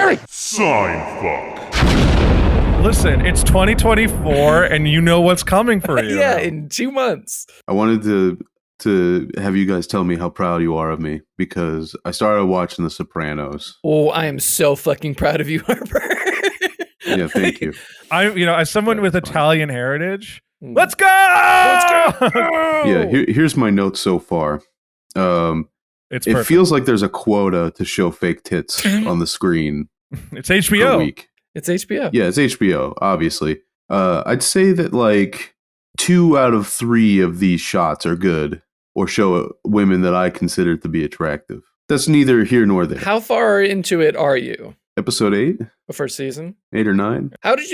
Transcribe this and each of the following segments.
Gary! Seinfuck. Listen, it's 2024 and you know what's coming for you. Yeah, in 2 months. I wanted to have you guys tell me how proud you are of me because I started watching The Sopranos. Oh, I am so fucking proud of you, Harper. Yeah, thank you. As someone with Italian heritage, let's go! Yeah, here's my notes so far. It feels like there's a quota to show fake tits on the screen. It's HBO. Per week. It's HBO. Yeah, it's HBO, obviously. I'd say that like 2 out of 3 of these shots are good or show women that I consider to be attractive. That's neither here nor there. How far into it are you? Episode 8? The first season? 8 or 9? What did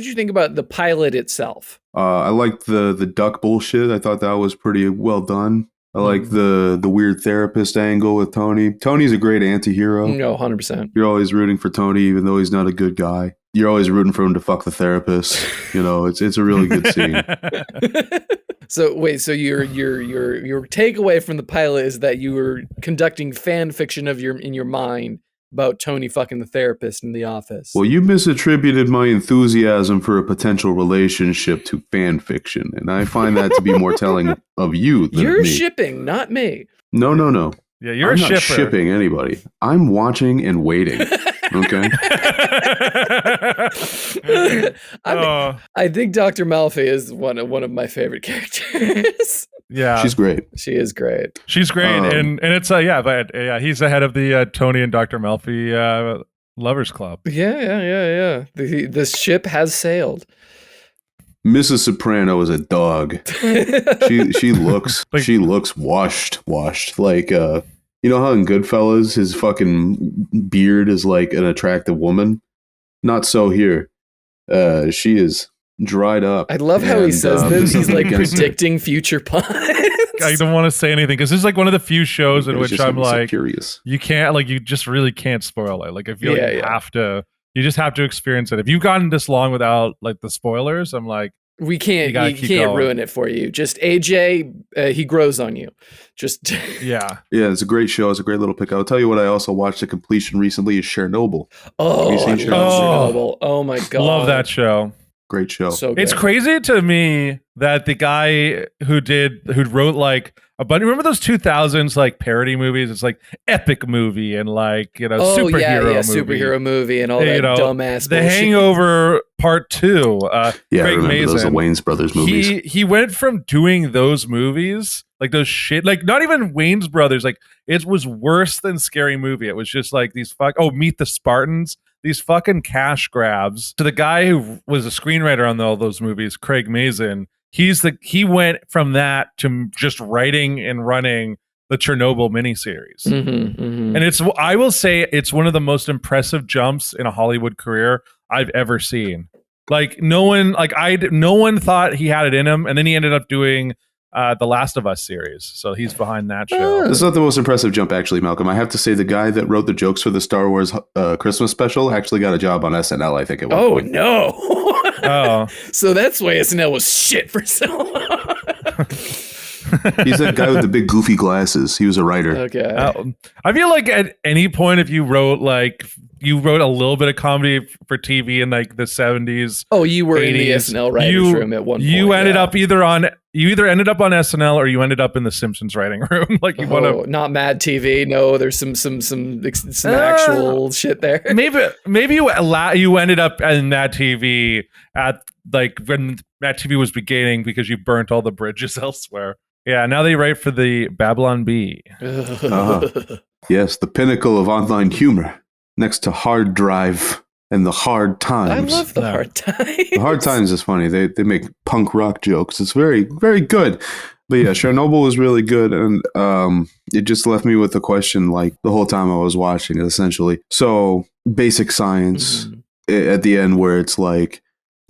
you think about the pilot itself? I liked the duck bullshit. I thought that was pretty well done. I like the weird therapist angle with Tony. Tony's a great anti-hero. No, 100%. You're always rooting for Tony, even though he's not a good guy. You're always rooting for him to fuck the therapist. You know, it's a really good scene. So wait, so your takeaway from the pilot is that you were conducting fan fiction in your mind about Tony fucking the therapist in the office. Well, you misattributed my enthusiasm for a potential relationship to fan fiction, and I find that to be more telling of you than You're me. shipping, not me. No. Yeah, you're I'm a not shipper. shipping anybody. I'm watching and waiting. Okay. I think Dr. Malfoy is one of my favorite characters. Yeah, she's great. She is great. She's great, and it's he's the head of the Tony and Dr. Malfoy lovers club. Yeah. The ship has sailed. Mrs. Soprano is a dog. she looks washed. Like you know how in Goodfellas his fucking beard is like an attractive woman? Not so here. She is dried up. I love how he says this. He's like predicting future puns. I don't want to say anything because this is like one of the few shows in which I'm like, curious. You can't you just really can't spoil it. Like I feel like you just have to experience it. If you've gotten this long without like the spoilers, I'm like, you can't ruin it for you. Just AJ, he grows on you. Just yeah. It's a great show. It's a great little pick. I'll tell you what I also watched to completion recently is Chernobyl. Oh, I love Chernobyl. Oh my god, love that show. Great show. So good. It's crazy to me that the guy who wrote like a bunch. Remember those 2000s like parody movies? It's like epic movie and like superhero movie. Superhero movie and all that dumbass. The bullshit. Hangover Part 2. Craig Mazin. Those Wayne's Brothers movies. He went from doing those movies like those shit, like not even Wayne's Brothers. Like it was worse than Scary Movie. It was just like these Meet the Spartans. These fucking cash grabs to the guy who was a screenwriter on all those movies, Craig Mazin. He went from that to just writing and running the Chernobyl miniseries. And I will say it's one of the most impressive jumps in a Hollywood career I've ever seen. Like no one thought he had it in him, and then he ended up doing the Last of Us series. So he's behind that show. This is not the most impressive jump, actually, Malcolm. I have to say the guy that wrote the jokes for the Star Wars Christmas special actually got a job on SNL, I think, at one point. No. Oh. So that's why SNL was shit for so long. He's that guy with the big goofy glasses. He was a writer. Okay. I feel like at any point if you wrote a little bit of comedy for TV in like the 70s. Oh, you were 80s, in the SNL writers room at one point. You ended up either ended up on SNL or you ended up in the Simpsons writing room. Like not Mad TV. No, there's some actual shit there. Maybe you ended up in Mad TV at like when Mad TV was beginning because you burnt all the bridges elsewhere. Yeah, now they write for the Babylon Bee. Yes, the pinnacle of online humor, next to Hard Drive and the Hard Times. I love the Hard Times. The Hard Times is funny. They make punk rock jokes. It's very, very good. But yeah, Chernobyl was really good, and it just left me with the question like the whole time I was watching it, essentially. So basic science at the end where it's like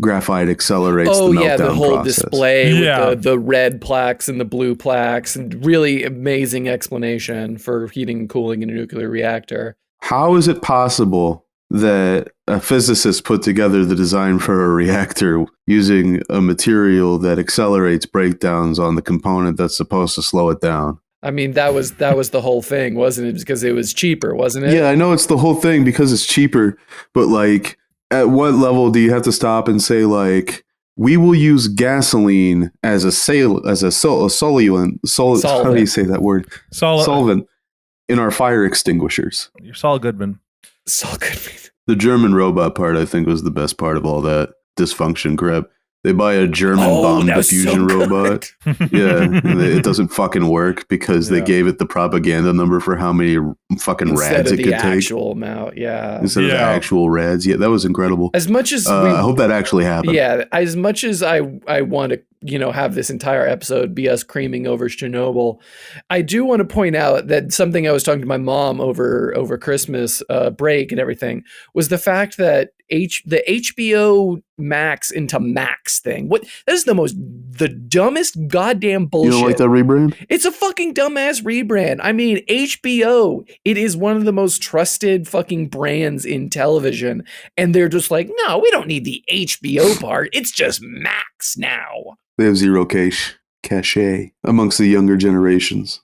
graphite accelerates the meltdown the whole process. display with the red plaques and the blue plaques, and really amazing explanation for heating and cooling in a nuclear reactor. How is it possible that a physicist put together the design for a reactor using a material that accelerates breakdowns on the component that's supposed to slow it down? I mean, that was the whole thing, wasn't it? Because it was cheaper, wasn't it? Yeah, I know it's the whole thing because it's cheaper, but like, at what level do you have to stop and say like, we will use gasoline as a solvent? How do you say that word? Solvent in our fire extinguishers. You're Saul Goodman. Saul Goodman. The German robot part, I think, was the best part of all that dysfunction crap. They buy a German bomb diffusion robot. Yeah, and it doesn't fucking work because they gave it the propaganda number for how many fucking rads it could take. Instead of the actual amount, Instead of the actual rads. Yeah, that was incredible. As much as I hope that actually happened. Yeah, as much as I want to, have this entire episode be us creaming over Chernobyl, I do want to point out that something I was talking to my mom over Christmas break and everything was the fact that the HBO Max into Max thing. That is the dumbest goddamn bullshit. You don't like that rebrand? It's a fucking dumbass rebrand. I mean, HBO, it is one of the most trusted fucking brands in television. And they're just like, no, we don't need the HBO part. It's just Max now. They have zero cachet amongst the younger generations.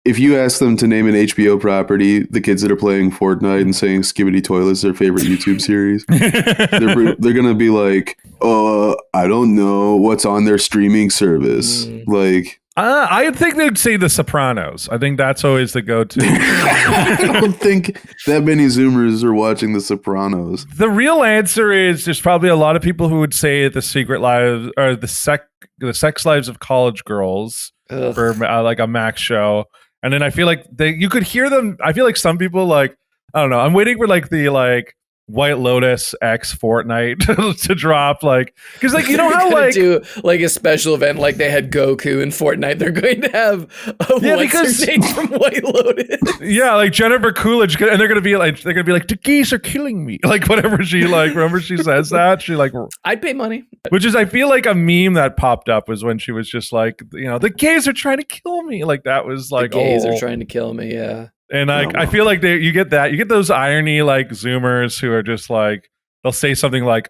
If you ask them to name an HBO property, the kids that are playing Fortnite and saying Skibbity Toilet's their favorite YouTube series, they're going to be like, I don't know what's on their streaming service. Like, I think they'd say The Sopranos. I think that's always the go-to. I don't think that many Zoomers are watching The Sopranos. The real answer is there's probably a lot of people who would say The Secret Lives or the Sex Lives of College Girls for like a Max show. And then I feel like you could hear them. I feel like some people I don't know. I'm waiting for the White Lotus X Fortnite to drop, because you know how do a special event like they had Goku in Fortnite. They're going to have what's her name from White Lotus. Yeah, like Jennifer Coolidge, and they're gonna be like the geese are killing me, whatever she remember she says that she I'd pay money. Which is I feel like a meme that popped up was when she was just the gays are trying to kill me, that was the gays are trying to kill me, yeah. And I feel like you get those irony Zoomers who are just they'll say something we're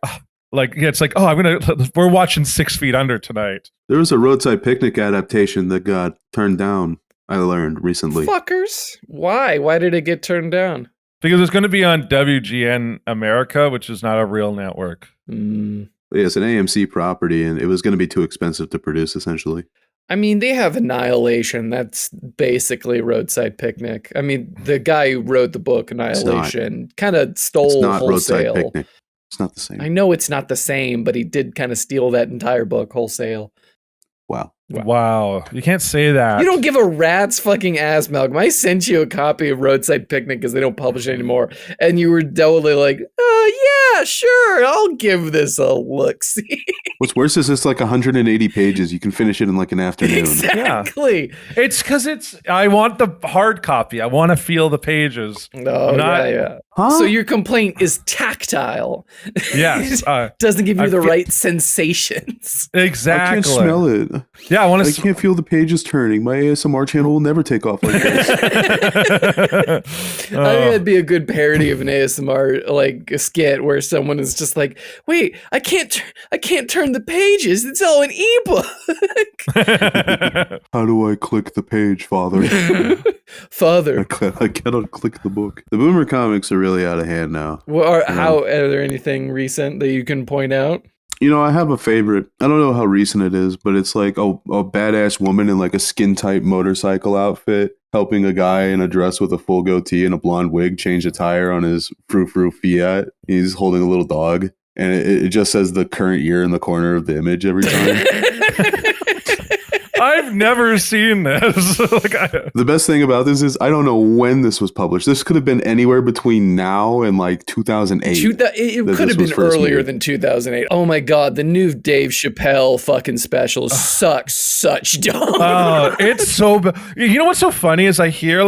watching 6 Feet Under tonight. There was a Roadside Picnic adaptation that got turned down, I learned recently. Fuckers. Why? Why did it get turned down? Because it's going to be on WGN America, which is not a real network. Yeah, it's an AMC property, and it was going to be too expensive to produce, essentially. I mean, they have Annihilation. That's basically Roadside Picnic. I mean, the guy who wrote the book Annihilation kind of stole It's not wholesale. Roadside Picnic. It's not the same. I know it's not the same, but he did kind of steal that entire book wholesale. Wow. You can't say that. You don't give a rat's fucking ass, Malcolm. I sent you a copy of Roadside Picnic because they don't publish it anymore. And you were totally like, yeah, sure, I'll give this a look-see. What's worse is it's 180 pages. You can finish it in an afternoon. Exactly. Yeah. It's because I want the hard copy. I want to feel the pages. Oh, yeah. Huh? So your complaint is tactile. Yes. Doesn't give you the right sensations. Exactly. I can't smell it. Yeah, I can't feel the pages turning. My ASMR channel will never take off like this. I think that'd be a good parody of an ASMR a skit where someone is just like, "Wait, I can't turn the pages. It's all an ebook." How do I click the page, Father? Father, I cannot click the book. The Boomer comics are really out of hand now. Well, are there anything recent that you can point out? I have a favorite. I don't know how recent it is, but it's a badass woman in a skin-tight motorcycle outfit helping a guy in a dress with a full goatee and a blonde wig change a tire on his frou-frou Fiat. He's holding a little dog, and it just says the current year in the corner of the image every time. I've never seen this. The best thing about this is I don't know when this was published. This could have been anywhere between now and 2008. It could have been earlier than 2008. Oh my God, the new Dave Chappelle fucking special sucks such dog. Oh, it's so you know what's so funny is I hear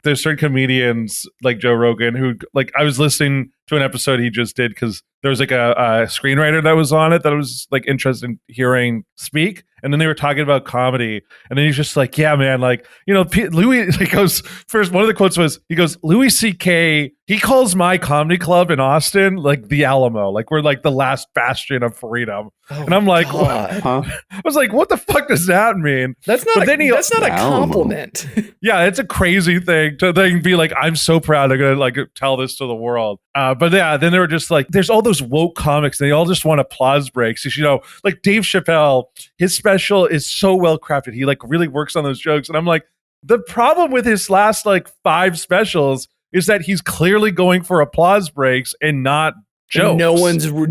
there's certain comedians like Joe Rogan who I was listening to an episode he just did because there was a screenwriter that was on it that I was interested in hearing speak, and then they were talking about comedy, and then he's just yeah man, Louis, he goes, first one of the quotes was, he goes, Louis C.K. he calls my comedy club in Austin like the Alamo, like we're like the last bastion of freedom. And I'm like, God. I was like, what the fuck does that mean? That's not that's not a compliment. Yeah, it's a crazy thing to then be like, I'm so proud I'm gonna like tell this to the world. But yeah, then they were just like, there's all those woke comics, and they all just want applause breaks. You know, like Dave Chappelle, his special is so well crafted. He like really works on those jokes. And I'm like, the problem with his last like 5 specials is that he's clearly going for applause breaks and not jokes. And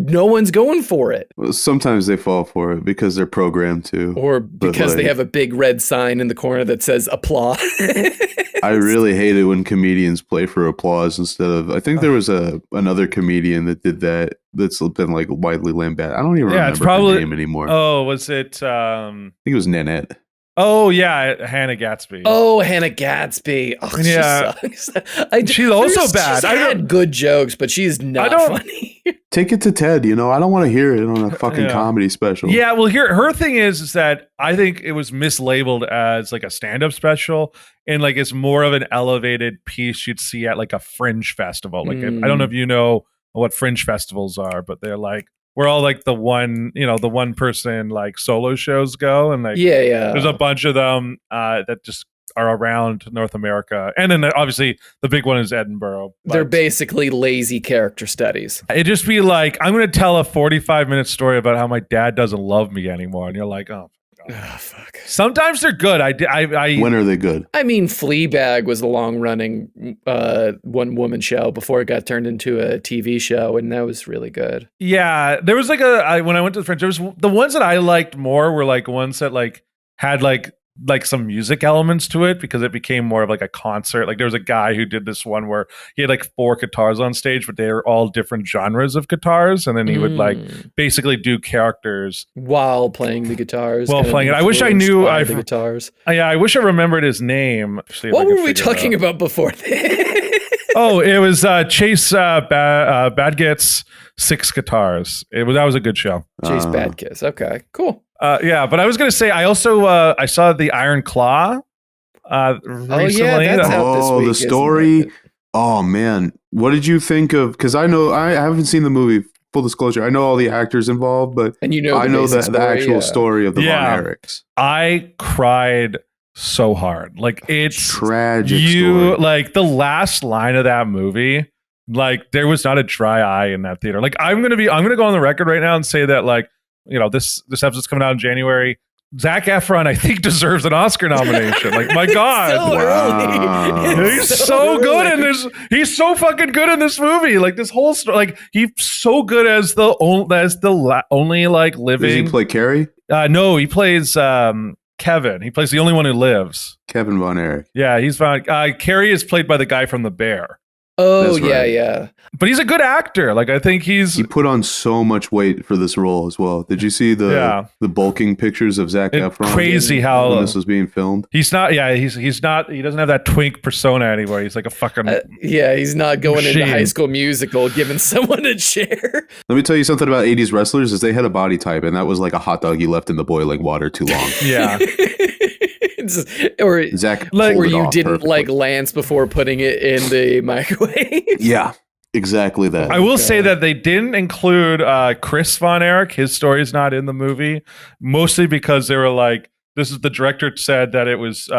no one's going for it. Well, sometimes they fall for it because they're programmed to, or because they have a big red sign in the corner that says applause. I really hate it when comedians play for applause instead of. I think there was another comedian that did that. That's been like widely lambasted. I don't even remember it's probably, her name anymore. Oh, was it? I think it was Nanette. Oh yeah, Hannah Gadsby. Oh, Hannah Gadsby. Oh, yeah, she sucks. She's also bad. She's had good jokes, but she's not funny. Take it to TED. You know, I don't want to hear it on a fucking comedy special. Yeah, well, her thing is that I think it was mislabeled as like a stand-up special, and like it's more of an elevated piece you'd see at like a fringe festival. Like I don't know if you know what fringe festivals are, but they're like, where all like the one person like solo shows go, and like there's a bunch of them that just are around North America, and then obviously the big one is Edinburgh. They're basically lazy character studies. It'd just be like, I'm going to tell a 45-minute story about how my dad doesn't love me anymore, and you're like, oh. Oh, fuck. Sometimes they're good. When are they good? I mean, Fleabag was a long-running one-woman show before it got turned into a TV show, and that was really good. Yeah, there was like when I went to the French, there was the ones that I liked more were like ones that like had like some music elements to it, because it became more of like a concert. Like there was a guy who did this one where he had like 4 guitars on stage, but they were all different genres of guitars, and then he would like basically do characters while playing the guitars. While playing it, I wish I knew the guitars. Yeah, I wish I remembered his name. What were we talking about before this? Oh, it was Chase Badget's 6 Guitars. That was a good show. Chase Badkiss. Okay, cool. Yeah, but I was gonna say I also I saw the Iron Claw recently. That's out this week, the story. Oh man, what did you think of? Because I haven't seen the movie. Full disclosure, I know all the actors involved, but I know the actual story of the Von Erichs. I cried so hard. Like it's tragic. Story. Like the last line of that movie. Like there was not a dry eye in that theater. Like I'm gonna go on the record right now and say that like, you know, this episode's coming out in January. Zac Efron, I think, deserves an Oscar nomination. Like, my God, he's so good in this. He's so fucking good in this movie. Like this whole story. Like he's so good as the only like living. Does he play Carrie? No, he plays Kevin. He plays the only one who lives. Kevin Von Erich. Yeah, he's fine. Carrie is played by the guy from The Bear. Oh, yeah. But he's a good actor. Like I think he put on so much weight for this role as well. Did you see the bulking pictures of Zac Efron? Crazy how when this was being filmed. He's not. Yeah, he's not. He doesn't have that twink persona anymore. He's like a fucking. He's not going into High School Musical, giving someone a chair. Let me tell you something about 80s wrestlers: is they had a body type, and that was like a hot dog you left in the boiling water too long. Yeah. Or Zach, or you didn't like Lance before putting it in the microwave. Yeah, exactly that. I will say that they didn't include Chris Von Erich. His story is not in the movie, mostly because they were like, the director said that it was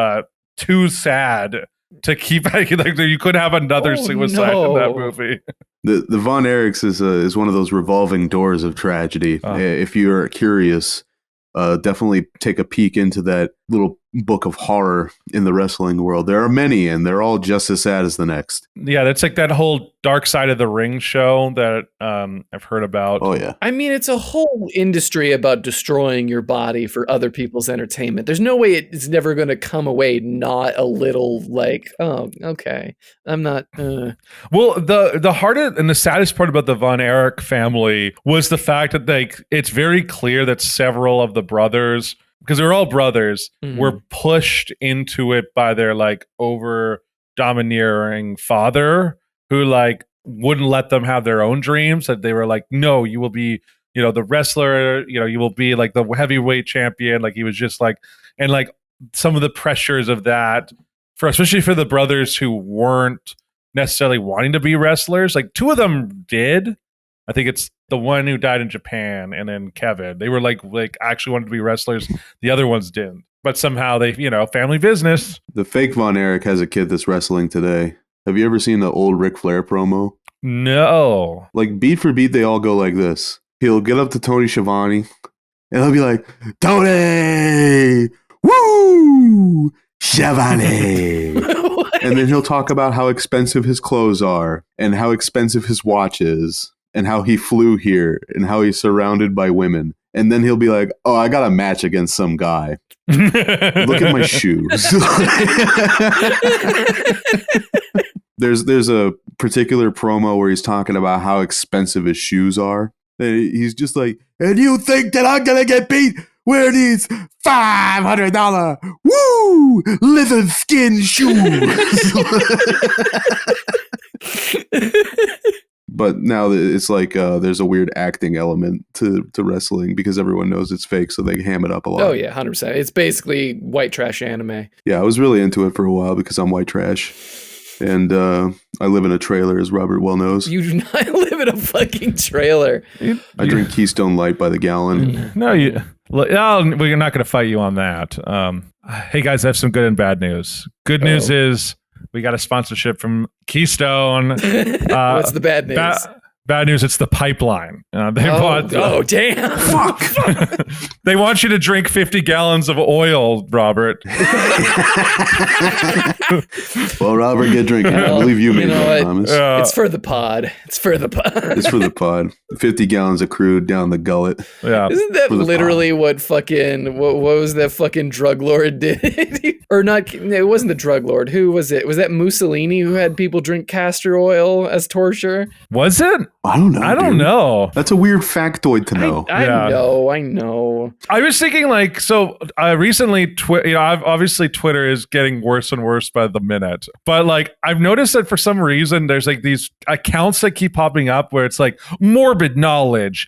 too sad to keep. Like you couldn't have another suicide in that movie. The Von Erichs is one of those revolving doors of tragedy. If you're curious, definitely take a peek into that little book of horror in the wrestling world. There are many, and they're all just as sad as the next. Yeah, that's like that whole Dark Side of the Ring show that I've heard about. Oh yeah. I mean, it's a whole industry about destroying your body for other people's entertainment. There's no way it's never going to come away not a little like, oh, okay, I'm not. Well, the hardest and the saddest part about the Von Erich family was the fact that like it's very clear that several of the brothers, because they're all brothers, were pushed into it by their like over domineering father, who like wouldn't let them have their own dreams. That they were like, no, you will be, you know, the wrestler, you know, you will be like the heavyweight champion. Like he was just like, and like some of the pressures of that, especially for the brothers who weren't necessarily wanting to be wrestlers. Like 2 of them did. I think it's the one who died in Japan and then Kevin. They were like actually wanted to be wrestlers. The other ones didn't. But somehow they, family business. The fake Von Erich has a kid that's wrestling today. Have you ever seen the old Ric Flair promo? No. Like beat for beat, they all go like this. He'll get up to Tony Schiavone and he'll be like, Tony, woo, Schiavone. And then he'll talk about how expensive his clothes are and how expensive his watch is and how he flew here and how he's surrounded by women. And then he'll be like, oh, I got a match against some guy. Look at my shoes. There's a particular promo where he's talking about how expensive his shoes are. And he's just like, and you think that I'm going to get beat wearing these $500 woo leather skin shoes? But now it's like there's a weird acting element to wrestling because everyone knows it's fake, so they ham it up a lot. Oh, yeah, 100%. It's basically white trash anime. Yeah, I was really into it for a while because I'm white trash. And I live in a trailer, as Robert well knows. You do not live in a fucking trailer. I drink Keystone Light by the gallon. No, we're not going to fight you on that. Hey, guys, I have some good and bad news. Good news is we got a sponsorship from Keystone. What's the bad news? Bad news, it's the pipeline. Damn. Fuck. They want you to drink 50 gallons of oil, Robert. Well, Robert, get drinking. I believe you made that promise. It's for the pod. It's for the pod. 50 gallons of crude down the gullet. Yeah. Isn't that literally what was that fucking drug lord did? Or not, it wasn't the drug lord. Who was it? Was that Mussolini who had people drink castor oil as torture? Was it? I don't know. I don't know. That's a weird factoid to know. I know. I was thinking recently, obviously Twitter is getting worse and worse by the minute. But I've noticed that for some reason, there's these accounts that keep popping up where it's morbid knowledge,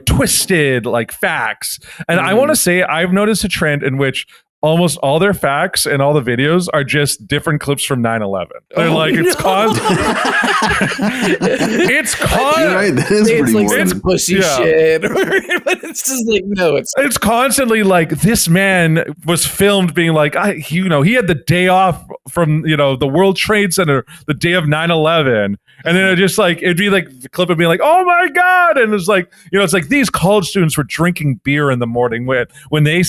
twisted facts. And I want to say I've noticed a trend in which almost all their facts and all the videos are just different clips from 9/11. They're it's constant. It's constant. You're right. That is pretty morbid. Some pussy shit. But it's just no. It's constantly this man was filmed being he had the day off from the World Trade Center the day of 9/11, and then it just it'd be the clip of being oh my god, and it's it's these college students were drinking beer in the morning when they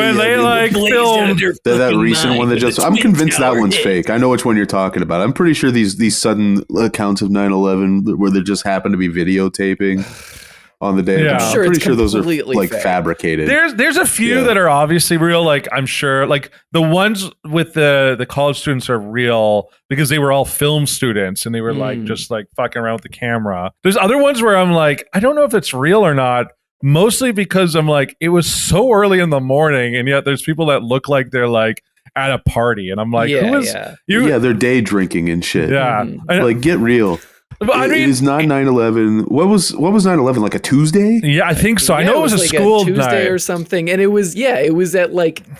when they filmed that recent one that just I'm convinced that one's fake. I know which one you're talking about. I'm pretty sure these sudden accounts of 9/11 where there just happen to be videotaping on the day. Yeah. I'm pretty sure those are fake. fabricated. There's a few that are obviously real. I'm sure the ones with the college students are real because they were all film students and they were just fucking around with the camera. There's other ones where I'm I don't know if it's real or not. Mostly because I'm it was so early in the morning and yet there's people that look like they're at a party and I'm who is you? Yeah, they're day drinking and shit. Yeah. Get real. But it is not 9/11. What was 9/11, a Tuesday? Yeah, I think so. I know it was a school Tuesday night or something, and it was at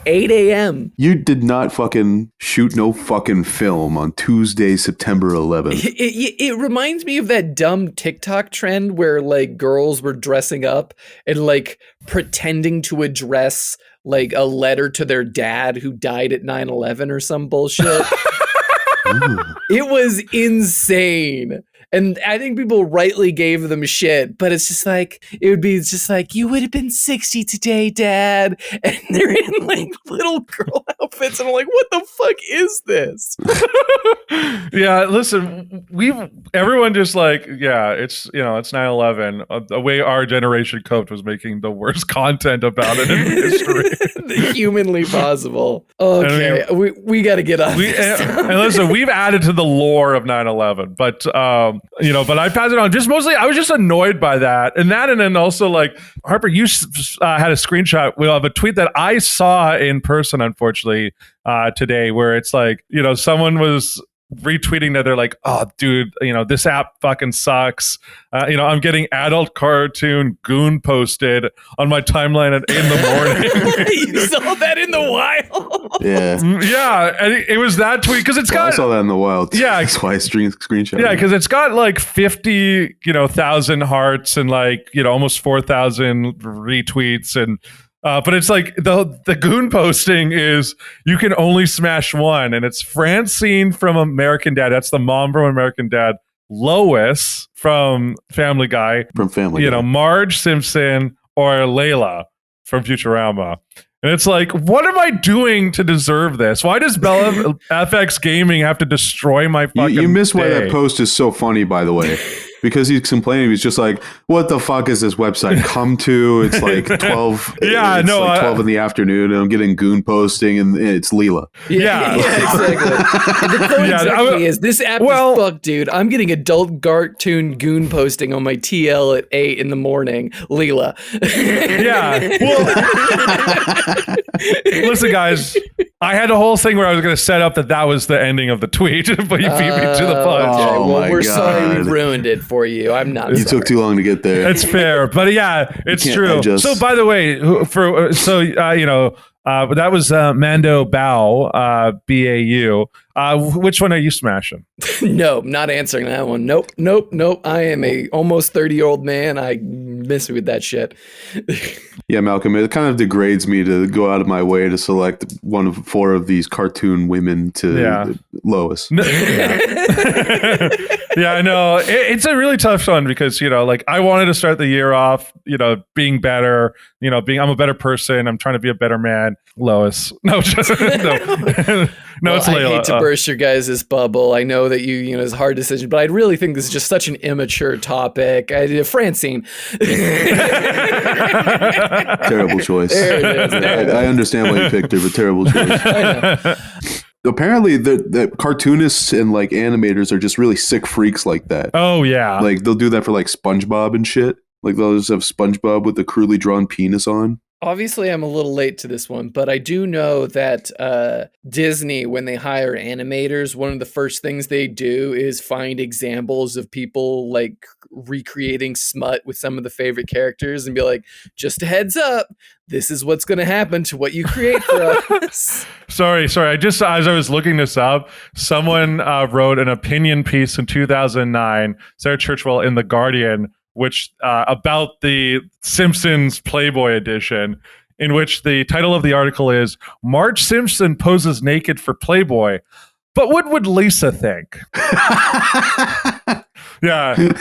8 a.m. You did not fucking shoot no fucking film on Tuesday, September 11th. It reminds me of that dumb TikTok trend where girls were dressing up and pretending to address a letter to their dad who died at 9/11 or some bullshit. It was insane. And I think people rightly gave them shit, but it's just you would have been 60 today, Dad. And they're in little girl outfits. And I'm what the fuck is this? Yeah, listen, everyone just it's 9/11. The way our generation coped was making the worst content about it in history. Humanly possible. Okay, we got to get on this. And listen, we've added to the lore of 9/11, but but I passed it on. Just mostly, I was just annoyed by that, and then also Harper, you had a screenshot of a tweet that I saw in person, unfortunately, today, where it's someone was retweeting that they're like, oh, dude, this app fucking sucks. I'm getting adult cartoon goon posted on my timeline at 8 in the morning. You saw that in the wild? Yeah. Yeah, and it was that tweet because it's got. I saw that in the wild. Yeah, that's why I screenshot. Yeah, because it's got like 50, 1,000 hearts and like almost 4,000 retweets and. But it's like the goon posting is you can only smash one, and it's Francine from American Dad. That's the mom from American Dad. Lois from Family Guy. From Family Guy. Marge Simpson or Layla from Futurama. And it's like, what am I doing to deserve this? Why does Bella FX Gaming have to destroy my fucking You miss why day? that post is so funny, by the way. Because he's complaining, he's just like, "What the fuck is this website come to?" It's like 12. Yeah, it's no, like 12 in the afternoon, and I'm getting goon posting, and it's Leela. Yeah, exactly. The quote exactly is, "This app is fucked, dude. I'm getting adult cartoon goon posting on my TL at 8 in the morning." Leela. Yeah. Well, listen, guys. I had a whole thing where I was going to set up that was the ending of the tweet, but you beat me to the punch. Okay. Oh Well, my we're God. sorry we ruined it for you. I'm not. You took too long to get there. It's fair, but yeah, it's can't true. adjust. So, by the way, that was Mando Bao, BAU. Which one are you smashing? No, not answering that one. Nope. I am a almost 30-year-old man. I miss with that shit. Yeah, Malcolm, it kind of degrades me to go out of my way to select one of 4 of these cartoon women to Lois. Yeah, I know. It's a really tough one because, I wanted to start the year off, being better, I'm a better person. I'm trying to be a better man. Lois. No, no, it's Layla. I hate to burst your guys' bubble. I know that it's a hard decision, but I really think this is just such an immature topic. Francine. Terrible choice. There it is. I understand why you picked her, but terrible choice. I know. Apparently, the cartoonists and like animators are just really sick freaks like that. Oh, yeah. Like they'll do that for like SpongeBob and shit. Like they'll just have SpongeBob with the crudely drawn penis on. Obviously, I'm a little late to this one, but I do know that Disney, when they hire animators, one of the first things they do is find examples of people like recreating smut with some of the favorite characters and be like, just a heads up, this is what's going to happen to what you create for us. Sorry. I just, as I was looking this up, someone wrote an opinion piece in 2009, Sarah Churchwell in The Guardian, which about the Simpsons Playboy edition, in which the title of the article is Marge Simpson poses naked for Playboy, but what would Lisa think? Yeah, and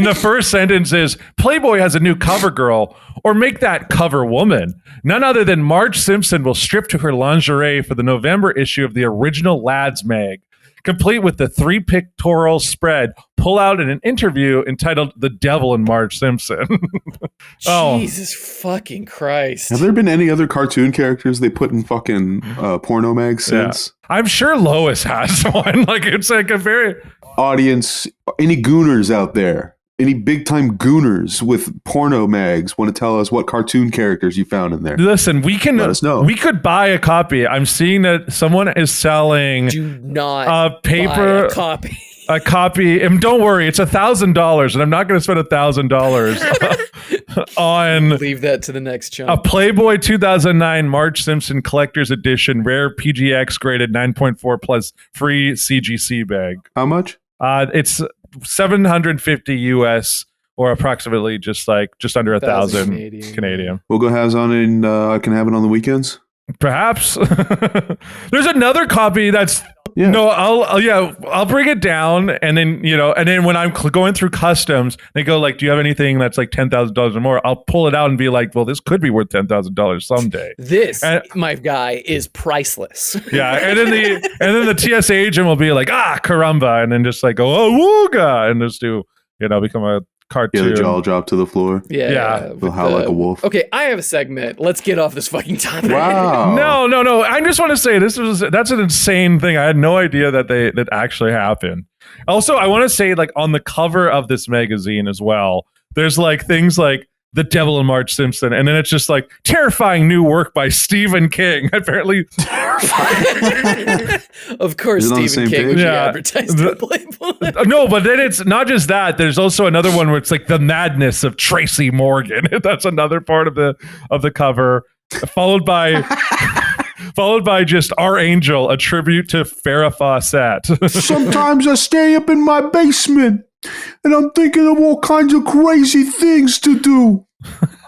the first sentence is Playboy has a new cover girl, or make that cover woman. None other than Marge Simpson will strip to her lingerie for the November issue of the original Lads mag. Complete with the 3 pictorial spread, pull out in an interview entitled "The Devil and Marge Simpson." Jesus fucking Christ! Have there been any other cartoon characters they put in fucking porno mags since? Yeah. I'm sure Lois has one. Like it's like a very audience. Any gooners out there? Any big time gooners with porno mags want to tell us what cartoon characters you found in there? Listen, we can let us know. We could buy a copy. I'm seeing that someone is selling Do not paper buy a copy. A copy, and don't worry, it's $1,000, and I'm not going to spend $1,000 on leave that to the next chunk. A Playboy 2009 Marge Simpson Collector's Edition Rare PGX graded 9.4 plus free CGC bag. How much? It's $750 US, or approximately just under 1,000 Canadian. We'll go have it on, and I can have it on the weekends. Perhaps. There's another copy that's. Yeah. No, I'll bring it down, and then when I'm going through customs, they go like, "Do you have anything that's like $10,000 or more?" I'll pull it out and be like, "Well, this could be worth $10,000 someday." This, my guy, is priceless. Yeah, and then the TSA agent will be like, "Ah, caramba," and then just like go, "Oh, wooga," and just do become a cartoon. Yeah, the jaw drop to the floor. Yeah. They'll howl like a wolf. Okay, I have a segment. Let's get off this fucking topic. Wow. No. I just want to say that's an insane thing. I had no idea that actually happened. Also, I want to say, like, on the cover of this magazine as well, there's like things like The Devil and Marge Simpson. And then it's just like terrifying new work by Stephen King. Apparently. Of course, Stephen King would be advertised in Playboy. No, but then it's not just that. There's also another one where it's like the madness of Tracy Morgan. That's another part of the cover. Followed by just Our Angel, a tribute to Farrah Fawcett. Sometimes I stay up in my basement and I'm thinking of all kinds of crazy things to do.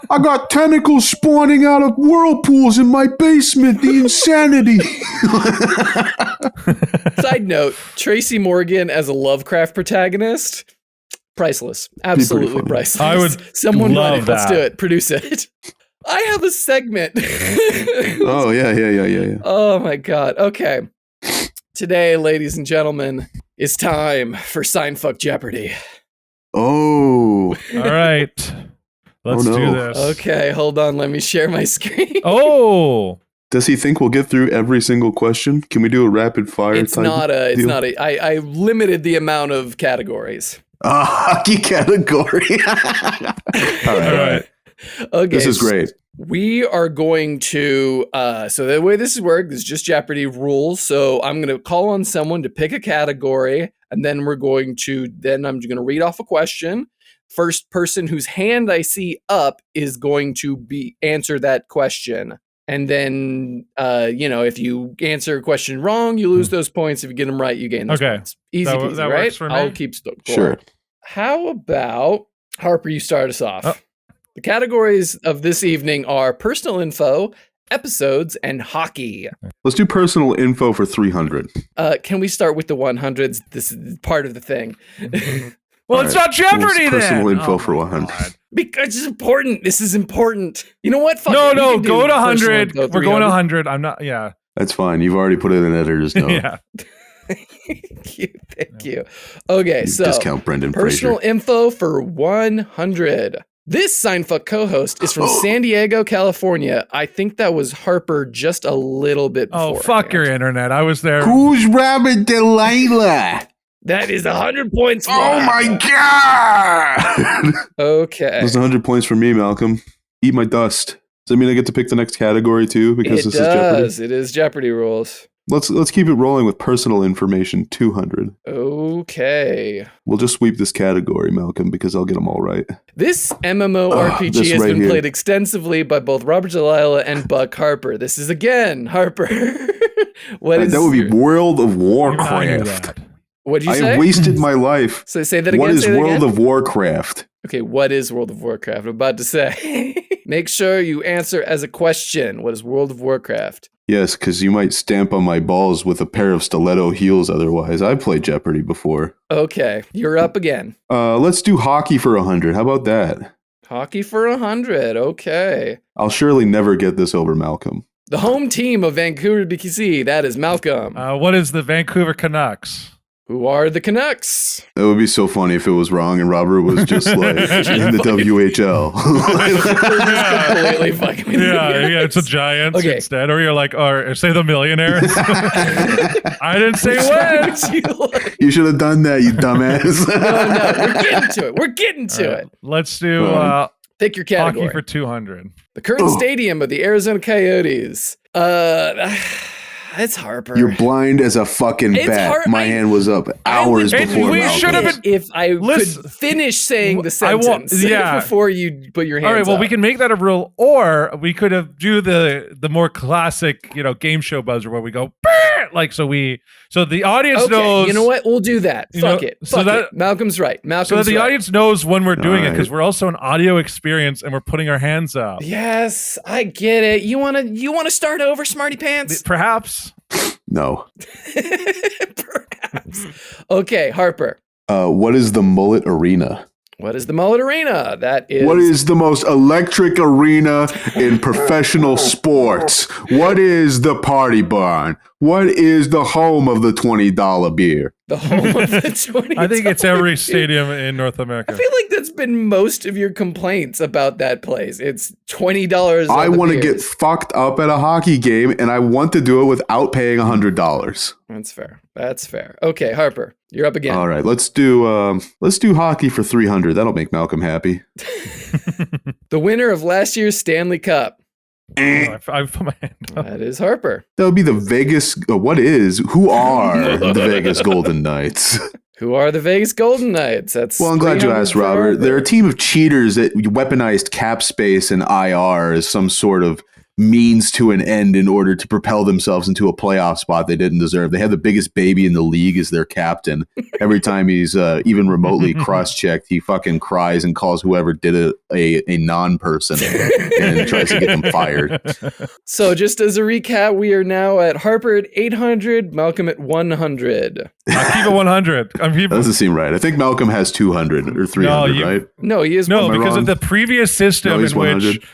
I got tentacles spawning out of whirlpools in my basement. The insanity. Side note, Tracy Morgan as a Lovecraft protagonist, priceless. Absolutely priceless. I would Someone love that. Let's do it. Produce it. I have a segment. Oh, yeah. Oh, my God. Okay. Today, ladies and gentlemen, is time for Seinfuck Jeopardy. Oh. All right. Let's do this. Okay, hold on. Let me share my screen. Oh. Does he think we'll get through every single question? Can we do a rapid fire It's not a, I limited the amount of categories. Hockey category. All right. Okay. This is great. We are going to, so the way this works is just Jeopardy rules. So I'm going to call on someone to pick a category, and then I'm going to read off a question. First person whose hand I see up is going to answer that question. And then, if you answer a question wrong, you lose those points. If you get them right, you gain those points. Easy peasy, that right? works for me. I'll keep score. Sure. How about, Harper, you start us off. The categories of this evening are personal info, episodes, and hockey. Let's do personal info for 300. Can we start with the 100s? This is part of the thing. Well, it's not Jeopardy then. Personal info for 100. Because it's important. This is important. You know what? Fuck no, it. Go to 100. We're going to 100. I'm not, yeah. That's fine. You've already put it in editor's note. Yeah. Thank you. Okay, so discount Brendan personal Fraser. info for 100. This Seinfuck co-host is from San Diego, California. I think that was Harper just a little bit before. Oh, fuck your internet. I was there. Who's Rabbit Delilah? That is 100 points. Oh my God! Okay. That's 100 points for me, Malcolm. Eat my dust. Does that mean I get to pick the next category too? Because this is Jeopardy. It is Jeopardy rules. Let's keep it rolling with personal information 200. Okay. We'll just sweep this category, Malcolm, because I'll get them all right. This MMORPG this has right been here. played extensively by both Robert Delilah and Buck Harper. This is again Harper. That would be World of Warcraft. What did you I say? have wasted my life. So say that again. What is say that World again? of Warcraft? Okay, what is World of Warcraft? I'm about to say. Make sure you answer as a question. What is World of Warcraft? Yes, because you might stamp on my balls with a pair of stiletto heels otherwise. I've played Jeopardy before. Okay, you're up again. Let's do hockey for 100. How about that? Hockey for 100. Okay. I'll surely never get this over Malcolm. The home team of Vancouver, BC, that is Malcolm. What is the Vancouver Canucks? Who are the Canucks? It would be so funny if it was wrong and Robert was just like in the WHL. Completely fucking with me. Yeah, it's a Giants instead. Or you're like, or say the Millionaires. I didn't say when. You should have done that, you dumbass. No, we're getting to it. Let's do pick your category. hockey for 200. The current stadium of the Arizona Coyotes. It's Harper. You're blind as a fucking bat. My hand was up hours before. We should have been. If I could finish saying the sentence before you put your hands up. All right, well, we can make that a rule, or we could have do the more classic, game show buzzer where we go, like, so the audience knows. You know what? We'll do that. Fuck it. Malcolm's right. So that the audience knows when we're doing it, because we're also an audio experience and we're putting our hands up. Yes, I get it. You wanna start over, Smarty Pants? Perhaps. No. Perhaps. Okay, Harper. What is the Mullet Arena? What is the Mullet Arena? That is. What is the most electric arena in professional sports? What is the Party Barn? What is the home of the $20 beer? The home of the $20. I think it's every stadium in North I America. feel like that's been most of your complaints about that place. It's $20. I want to get fucked up at a hockey game, and I want to do it without paying $100. That's fair. That's fair. Okay, Harper, you're up again. All right, let's do hockey for $300. That'll make Malcolm happy. The winner of last year's Stanley Cup. I put my hand up. That is Harper. That would be the Vegas. Who are the Vegas Golden Knights? Who are the Vegas Golden Knights? That's Well, I'm glad you 300 asked, for Robert. Harper. They're a team of cheaters that weaponized cap space and IR as some sort of means to an end in order to propel themselves into a playoff spot they didn't deserve. They have the biggest baby in the league as their captain. Every time he's even remotely cross-checked, he fucking cries and calls whoever did it a non-person and tries to get them fired. So just as a recap, we are now at Harper at 800, Malcolm at 100. I keep it 100. That doesn't seem right. I think Malcolm has 200 or 300, right? No, he is. No, one. because of the previous system he's in 100. which,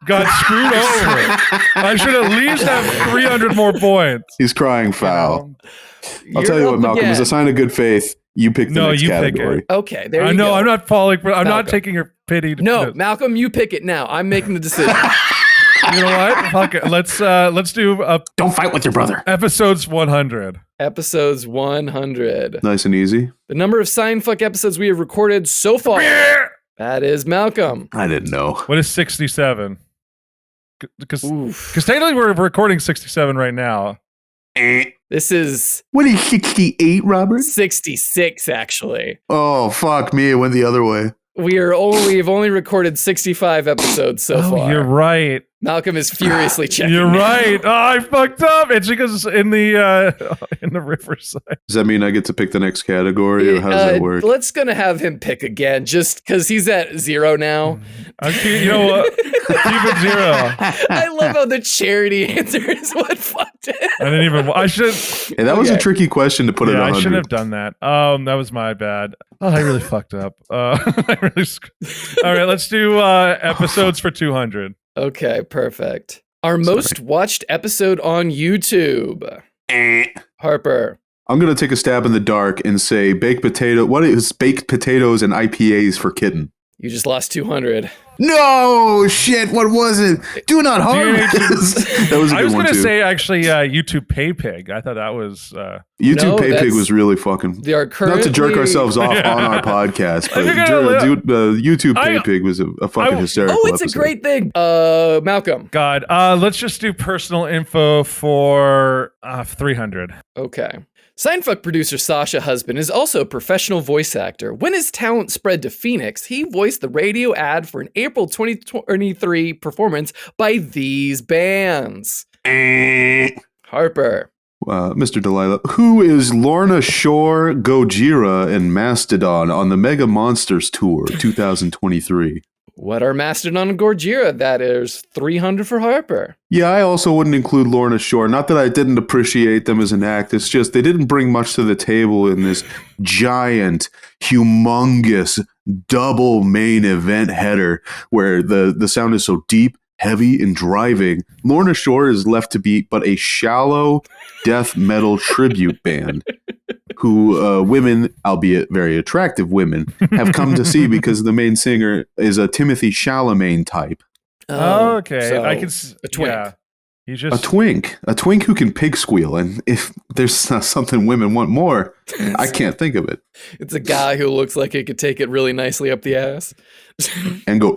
got screwed over. I should at least have 300 more points. He's crying foul. I'll You're tell you up what, Malcolm, again. as a sign of good faith, you pick the next you pick category. it. Okay, there I you know, go. I'm not falling for, I'm not Malcolm. taking your pity. No, Malcolm, you pick it now. I'm making the decision. You know what? Fuck it. Let's do Don't fight with your brother. episodes 100. Episodes 100. Nice and easy. The number of Seinfuck episodes we have recorded so far. That is Malcolm. I didn't know. What is 67? Because Oof. technically we're recording 67 right now. This is What is 68, Robert? 66, actually. Oh, fuck me. It went the other way. We've only recorded 65 episodes so far. You're right. Malcolm is furiously checking. You're now. right. Oh, I fucked up. It's because it's in the riverside. Does that mean I get to pick the next category, or how does that work? Let's gonna have him pick again, just because he's at 0 now. You know what? Keep it 0. I love how the charity answer is what fucked it. I didn't even. I should. Hey, that was a Okay. tricky question to put at Yeah, I 100. shouldn't have done that. That was my bad. Oh, I really fucked up. I really. All right, let's do episodes for 200. Okay, perfect. Our most watched episode on YouTube. Harper. I'm going to take a stab in the dark and say baked potato. What is baked potatoes and IPAs for kitten? You just lost 200. No, shit. What was it? Do not harm Dude, us. That was a I good was one, going to too. say actually YouTube Pay Pig. I thought that was. YouTube No, Pay Pig that's- was really fucking. They are Not to jerk currently- ourselves off on our podcast, but You're gonna YouTube Pay I- Pig was a fucking hysterical Oh, it's episode. a great thing. Malcolm. God, let's just do personal info for 300. Okay. Seinfuck producer Sasha Husband is also a professional voice actor. When his talent spread to Phoenix, he voiced the radio ad for an April 2023 performance by these bands. Harper. Mr. Delilah, who is Lorna Shore, Gojira, and Mastodon on the Mega Monsters Tour 2023? What are Mastodon and Gojira? That is 300 for Harper. Yeah, I also wouldn't include Lorna Shore. Not that I didn't appreciate them as an act. It's just they didn't bring much to the table in this giant, humongous, double main event header where the sound is so deep, heavy, and driving. Lorna Shore is left to be but a shallow death metal tribute band who women, albeit very attractive women, have come to see because the main singer is a Timothy Chalamet type. Okay, so I can. a twink. Yeah, he just A twink who can pig squeal. And if there's not something women want more, I can't think of it. It's a guy who looks like he could take it really nicely up the ass. And go,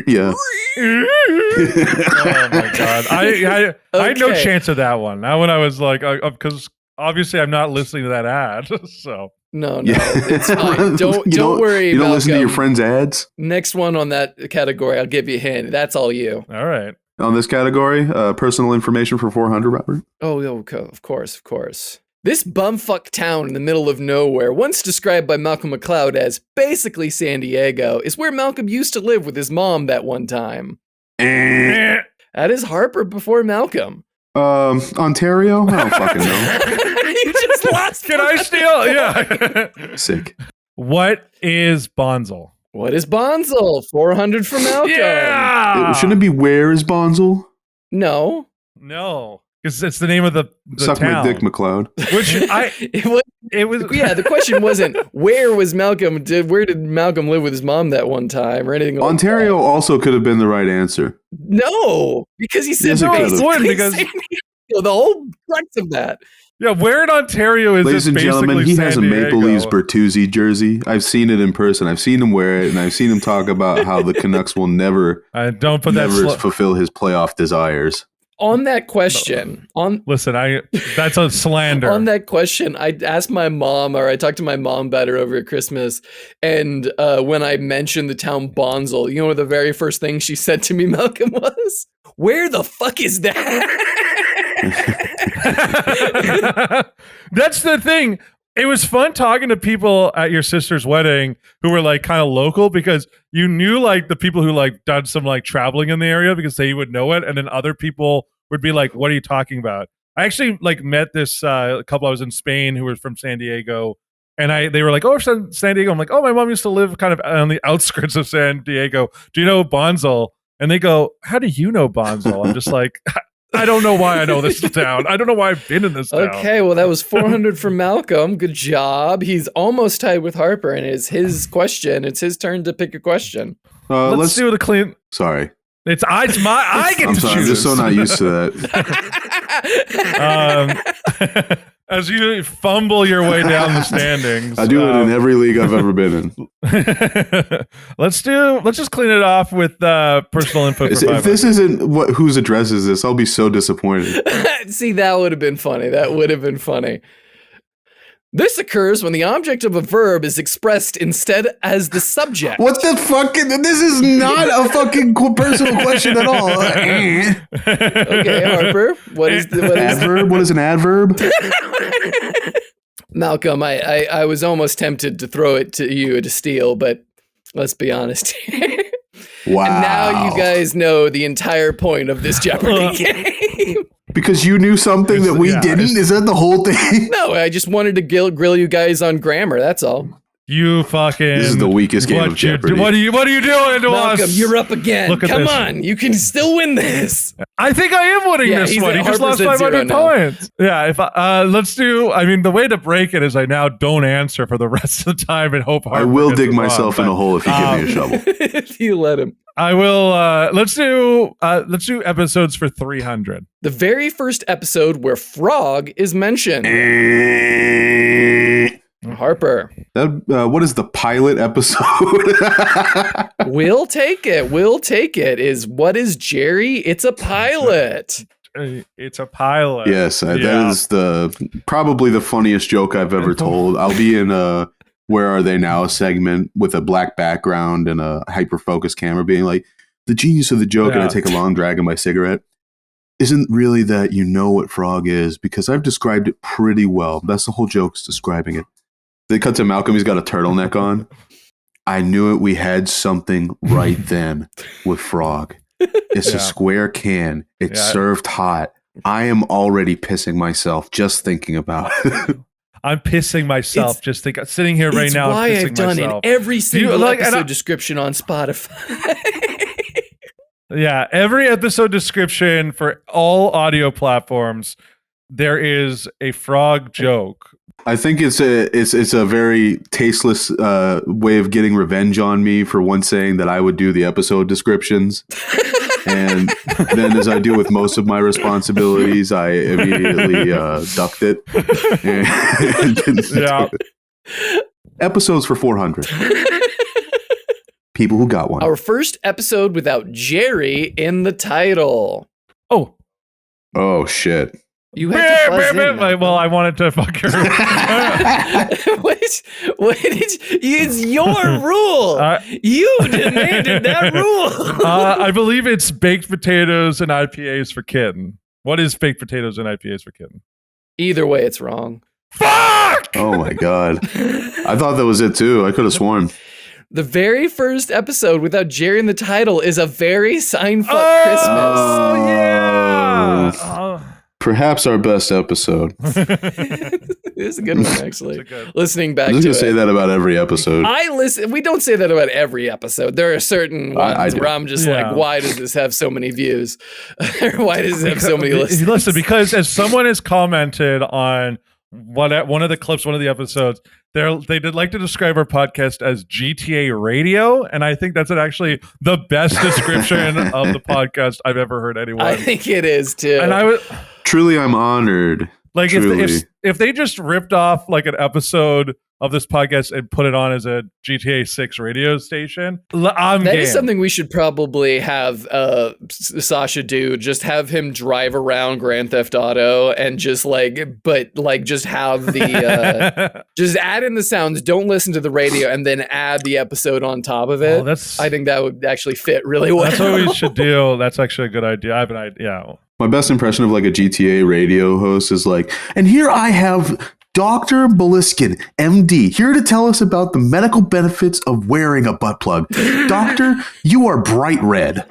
yeah. Oh my god! I had no Okay. chance of that one. That one I was like, because obviously I'm not listening to that ad. So No, Yeah. it's fine. Don't worry. You don't listen to your Malcolm. friends' ads? Next one on that category, I'll give you a hint. That's all you. all right, On this category, personal information for 400, Robert? Oh, of course. This bumfuck town in the middle of nowhere, once described by Malcolm McLeod as basically San Diego, is where Malcolm used to live with his mom that one time. Eh. That is Harper before Malcolm. Ontario? I don't fucking know. You just lost. Can I steal? Yeah. Sick. What is Bonzel? What is Bonzel? 400 for Malcolm. Yeah. Shouldn't it be where is Bonzel? No. No. Because it's the name of the Suck town. my dick, McLeod. Which it was. Yeah, the question wasn't where was Malcolm. Where did Malcolm live with his mom that one time or anything? Like Ontario that. also could have been the right answer. No, because he said Yes, it could've. Because the whole crux of that. Yeah, where in Ontario is Ladies this and gentlemen, basically he has a San Maple Diego? Leafs Bertuzzi jersey. I've seen it in person. I've seen him wear it, and I've seen him talk about how the Canucks will never Don't put that. fulfill his playoff desires. On that question, Listen, that's a slander. On that question, I asked my mom, or I talked to my mom about it over Christmas, and when I mentioned the town Bonzel, you know what the very first thing she said to me, Malcolm, was, "Where the fuck is that?" That's the thing. It was fun talking to people at your sister's wedding who were like kind of local, because you knew like the people who like done some like traveling in the area because they would know it, and then other people would be like, "What are you talking about?" I actually like met this couple I was in Spain who were from San Diego, and they were like, "Oh, San Diego." I'm like, "Oh, my mom used to live kind of on the outskirts of San Diego. Do you know Bonzel?" And they go, "How do you know Bonzel?" I'm just like, I don't know why I know this town. I don't know why I've been in this town. Okay, well, that was 400 for Malcolm. Good job. He's almost tied with Harper, and it's his question. It's his turn to pick a question. Let's do the clean. Sorry. It's my. I get I'm to sorry. choose. I'm just so not used to that. As you fumble your way down the standings, I do it in every league I've ever been in. Let's just clean it off with personal info. If this isn't whose address is this, I'll be so disappointed. See, that would have been funny. That would have been funny. This occurs when the object of a verb is expressed instead as the subject. What the fucking? This is not a fucking personal question at all. Okay, Harper. What is adverb? What is an adverb? Malcolm, I was almost tempted to throw it to you to steal, but let's be honest here. Wow. And now you guys know the entire point of this Jeopardy game. Because you knew something that we didn't? Is that the whole thing? No, I just wanted to grill you guys on grammar, that's all. You fucking. This is the weakest game of Jeopardy. What are you doing to Malcolm, us? you're up again. Come this. on, you can still win this. I think I am winning this one. He just lost 500 points. Yeah, if let's do. I mean, the way to break it is I now don't answer for the rest of the time and hope. Harper I will gets dig it myself wrong, in a hole if you give me a shovel. If you let him. I will. Let's do episodes for 300. The very first episode where frog is mentioned. Harper. What is the pilot episode? We'll take it. Is what is Jerry? It's a pilot. It's a pilot. Yes, that is probably the funniest joke I've ever told. I'll be in a Where Are They Now segment with a black background and a hyper-focused camera being like, the genius of the joke, and I take a long drag of my cigarette, isn't really that you know what frog is, because I've described it pretty well. That's the whole joke, is describing it. They cut to Malcolm, he's got a turtleneck on. I knew it, we had something right then with frog. It's a square can. It's served hot. I am already pissing myself just thinking about it. I'm pissing myself just sitting here right now. It's why I've done myself. in every single episode description on Spotify. Yeah, every episode description for all audio platforms, there is a frog joke. I think it's a very tasteless way of getting revenge on me for once saying that I would do the episode descriptions. And then, as I do with most of my responsibilities, I immediately ducked it and didn't do it. Episodes for 400. People who got one. Our first episode without Jerry in the title. Oh shit. You had to buzz in, well, I wanted to fuck her. It's your rule. You demanded that rule. I believe it's baked potatoes and IPAs for kitten. What is baked potatoes and IPAs for kitten? Either way, it's wrong. Fuck! Oh my god. I thought that was it too. I could have sworn. The very first episode without Jerry in the title is a very Seinfuck Christmas. Oh, yeah. Perhaps our best episode. It's a good one, actually. Listening back I'm just going to say that about every episode. We don't say that about every episode. There are certain ones where I'm just like, why does this have so many views? Why does it have so many listens? Listen, because as someone has commented on one of the clips, one of the episodes, they did like to describe our podcast as GTA radio, and I think that's actually the best description of the podcast I've ever heard anyone. I think it is too. And truly, I'm honored. Like if they just ripped off like an episode of this podcast and put it on as a GTA 6 radio station, I'm That game. is something we should probably have Sasha do. Just have him drive around Grand Theft Auto and just just have the just add in the sounds. Don't listen to the radio and then add the episode on top of it. I think that would actually fit really well. That's what we should do. That's actually a good idea. I have an idea. My best impression of like a GTA radio host is like, and here I have Dr. Beliskin, MD, here to tell us about the medical benefits of wearing a butt plug. Doctor, you are bright red.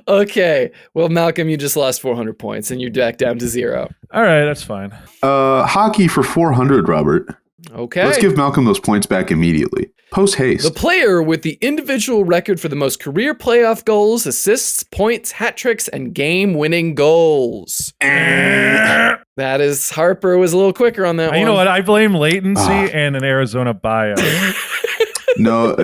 Okay. Well, Malcolm, you just lost 400 points and you're back down to 0. All right, that's fine. Hockey for 400, Robert. Okay. Let's give Malcolm those points back immediately. Post haste. The player with the individual record for the most career playoff goals, assists, points, hat tricks, and game-winning goals. That is, Harper was a little quicker on that one. You know what? I blame latency and an Arizona bio. No,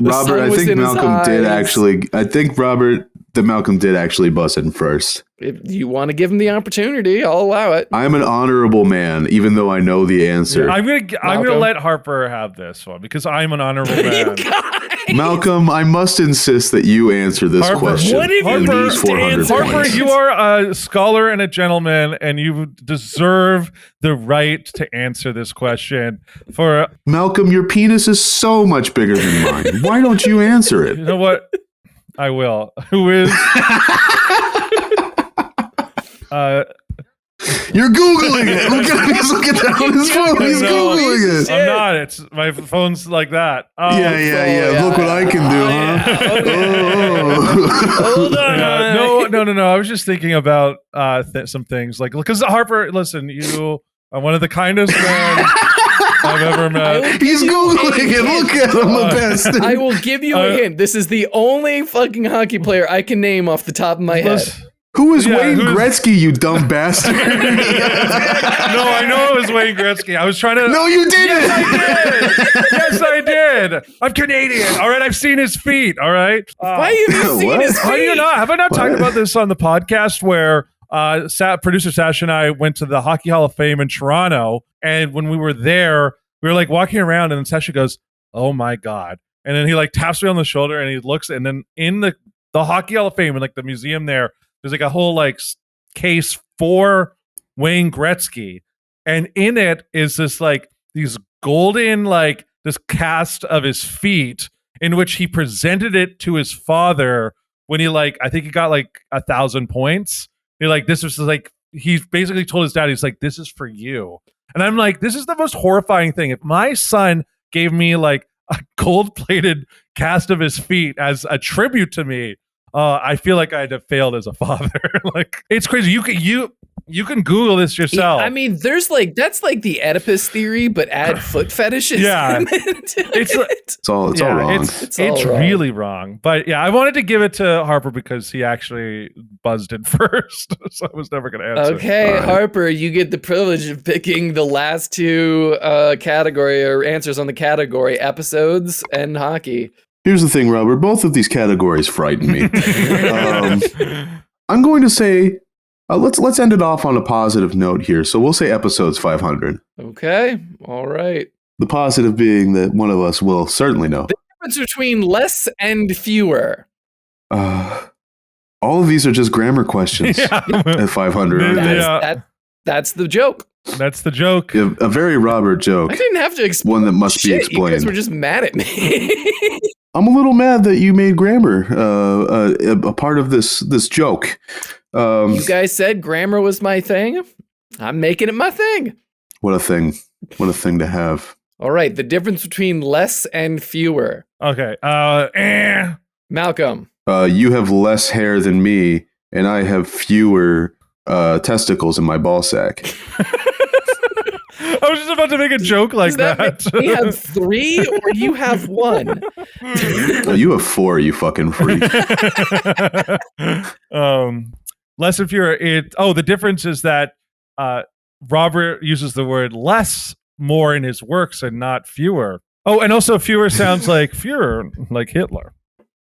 Robert, I think Malcolm did actually. I think Malcolm did actually bust it first. If you want to give him the opportunity, I'll allow it. I'm an honorable man, even though I know the answer. Yeah, I'm gonna let Harper have this one because I'm an honorable man. Malcolm, I must insist that you answer this question. What if Harper, you are a scholar and a gentleman, and you deserve the right to answer this question. For Malcolm, your penis is so much bigger than mine. Why don't you answer it? You know what? I will. Who is? You're Googling it. Look at that on his phone. He's Googling it. I'm not. It's my phone's like that. Yeah. Look what I can do, huh? Hold on. No. I was just thinking about some things. Like, because Harper, listen, you are one of the kindest men I've ever met. He's Googling it. Look at him, the best. I will give you a hint. This is the only fucking hockey player I can name off the top of my head. Who is Wayne Gretzky, you dumb bastard? No, I know it was Wayne Gretzky. I was trying to... No, you didn't! Yes, I did! I'm Canadian, all right? I've seen his feet, all right? Why have you seen his feet? How do you not? Have I not talked about this on the podcast where producer Sasha and I went to the Hockey Hall of Fame in Toronto, and when we were there, we were like walking around, and then Sasha goes, oh my God. And then he like taps me on the shoulder, and he looks, and then in the Hockey Hall of Fame, in like the museum there's like a whole like case for Wayne Gretzky, and in it is this like these golden like this cast of his feet in which he presented it to his father when he like I think he got like 1,000 points. He like this was like he basically told his dad, he's like, this is for you. And I'm like, this is the most horrifying thing. If my son gave me like a gold-plated cast of his feet as a tribute to me, I feel like I'd have failed as a father. Like, it's crazy. You can Google this yourself. I mean, there's like that's like the Oedipus theory, but add foot fetishes. Yeah, it's all wrong. It's really wrong. But yeah, I wanted to give it to Harper because he actually buzzed it first, so I was never going to answer. Okay, right. Harper, you get the privilege of picking the last two category or answers on the category: episodes and hockey. Here's the thing, Robert. Both of these categories frighten me. I'm going to say, let's end it off on a positive note here. So we'll say episodes 500. Okay. All right. The positive being that one of us will certainly know. The difference between less and fewer. All of these are just grammar questions at 500. That's the joke. That's the joke. A very Robert joke. I didn't have to explain. One that must be explained. You guys were just mad at me. I'm a little mad that you made grammar a part of this joke. You guys said grammar was my thing. I'm making it my thing. What a thing. What a thing to have. All right. The difference between less and fewer. Okay. Malcolm. You have less hair than me, and I have fewer testicles in my ball sack. I was just about to make a joke like that. Do you have 3 or do you have 1? Oh, you have 4, you fucking freak. Less and fewer. The difference is that Robert uses the word less more in his works and not fewer. Oh, and also fewer sounds like Führer, like Hitler.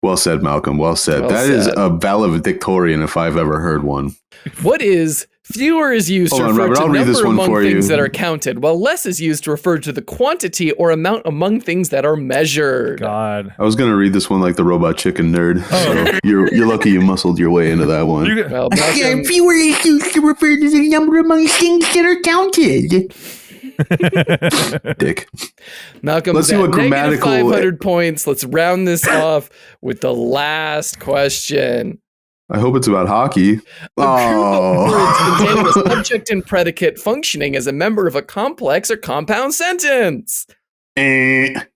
Well said, Malcolm. Well said. That is a valedictorian if I've ever heard one. What is fewer is used to refer to number among things that are counted, while less is used to refer to the quantity or amount among things that are measured. God. I was going to read this one like the Robot Chicken nerd. So you're lucky you muscled your way into that one. Well, fewer is used to refer to the number among things that are counted. Dick. Malcolm, let's see what grammatical 500 points. Let's round this off with the last question. I hope it's about hockey. A group of words containing a subject and predicate functioning as a member of a complex or compound sentence.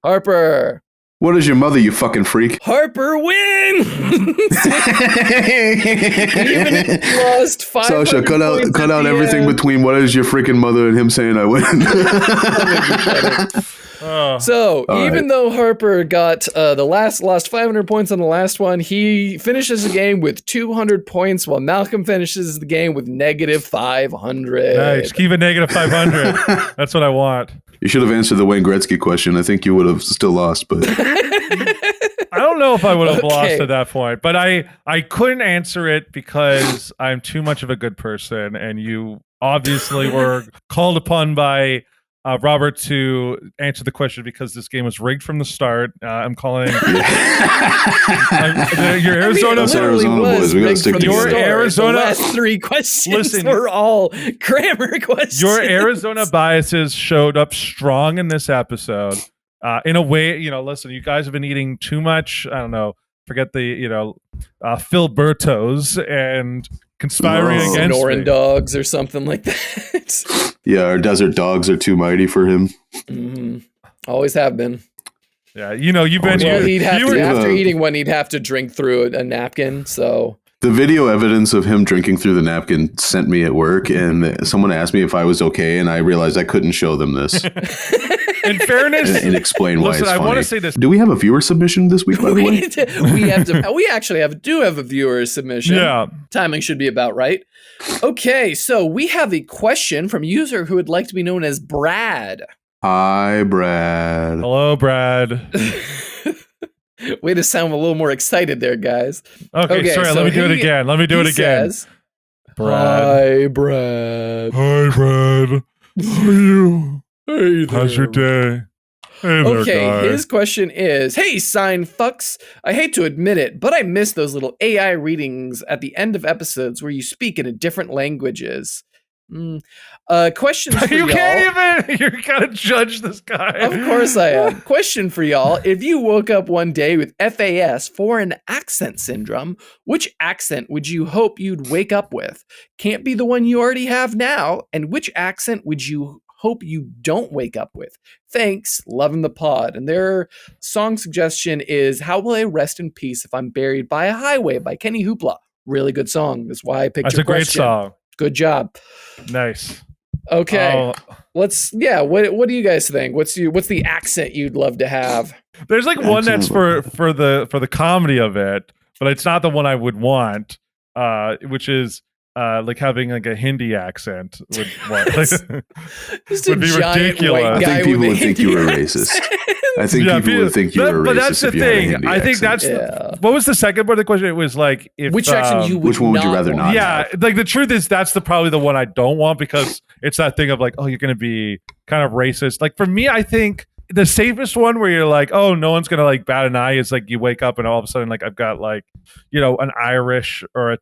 Harper. What is your mother, you fucking freak? Harper wins! Even if you lost 500 Sasha, cut out everything between what is your freaking mother and him saying I win. So, even though Harper got lost 500 points on the last one, he finishes the game with 200 points, while Malcolm finishes the game with negative 500. Nice. Keep it negative 500. That's what I want. You should have answered the Wayne Gretzky question. I think you would have still lost, but I don't know if I would have lost at that point, but I couldn't answer it because I'm too much of a good person, and you obviously were called upon by Robert to answer the question because this game was rigged from the start. I'm calling your Arizona. Arizona boys. We got to stick together. Your Arizona. The last 3 questions were all grammar questions. Your Arizona biases showed up strong in this episode. In a way, listen, you guys have been eating too much. I don't know. Forget the, Filbertos and conspiring against Sonoran dogs or something like that. Yeah, our desert dogs are too mighty for him. Mm-hmm. Always have been. Yeah, you've been. After eating one, he'd have to drink through a napkin. So the video evidence of him drinking through the napkin sent me at work, and someone asked me if I was okay, and I realized I couldn't show them this. In fairness, and explain why it's funny. I want to say this. Do we have a viewer submission this week, by the way? We actually do have a viewer submission. Yeah. Timing should be about right. Okay, so we have a question from a user who would like to be known as Brad. Hi, Brad. Hello, Brad. Way to sound a little more excited there, guys. Okay, sorry, let me do it again. Says, Brad. Hi, Brad. Hi, Brad. How are you? Hey there. How's your day? Hey there, guy. His question is, hey, Seinfucks, I hate to admit it, but I miss those little AI readings at the end of episodes where you speak in different languages. Questions for y'all. You're gonna judge this guy. Of course I am. Question for y'all. If you woke up one day with FAS, foreign accent syndrome, which accent would you hope you'd wake up with? Can't be the one you already have now. And which accent would you hope you don't wake up with? Thanks, loving the pod. And their song suggestion is How Will I Rest in Peace If I'm Buried by a Highway by Kenny Hoopla. Really good song. That's why I picked your question. That's a great song. Good job. Nice. Okay. What do you guys think? What's the accent you'd love to have? There's like one that's for the comedy of it, but it's not the one I would want, which is like having like a Hindi accent would be ridiculous. I think people would think you were racist. I think people would think you were racist. But that's the thing. I think that's what was the second part of the question? It was like which accent you would which one would you rather not? Yeah, have? Like the truth is that's probably the one I don't want because it's that thing of like, oh, you're gonna be kind of racist. Like for me, I think the safest one where you're like, oh, no one's gonna like bat an eye is like you wake up and all of a sudden like I've got like an Irish or a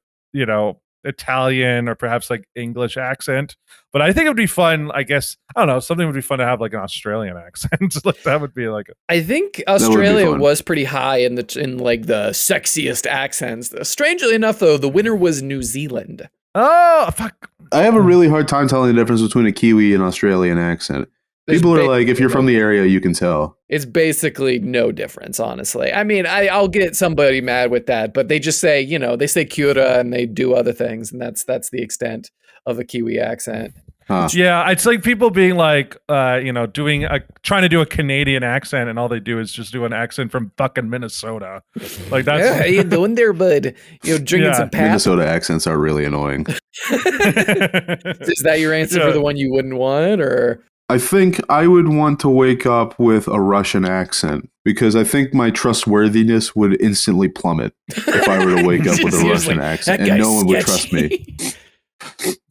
Italian or perhaps like English accent, but I think it would be fun. I guess I don't know. Something would be fun to have like an Australian accent. Like that would be like. I think Australia was pretty high in like the sexiest accents. Strangely enough, though, the winner was New Zealand. Oh fuck! I have a really hard time telling the difference between a Kiwi and Australian accent. People are like, if you're from the area, you can tell. It's basically no difference, honestly. I mean, I'll get somebody mad with that, but they just say, they say Cura and they do other things, and that's the extent of a Kiwi accent. Huh. Yeah, it's like people being like, trying to do a Canadian accent, and all they do is just do an accent from fucking Minnesota. Like that's how you doing there, bud? Drinking some pap. Minnesota accents are really annoying. Is that your answer for the one you wouldn't want, or? I think I would want to wake up with a Russian accent because I think my trustworthiness would instantly plummet if I were to wake up with a Russian accent, and no one would trust me.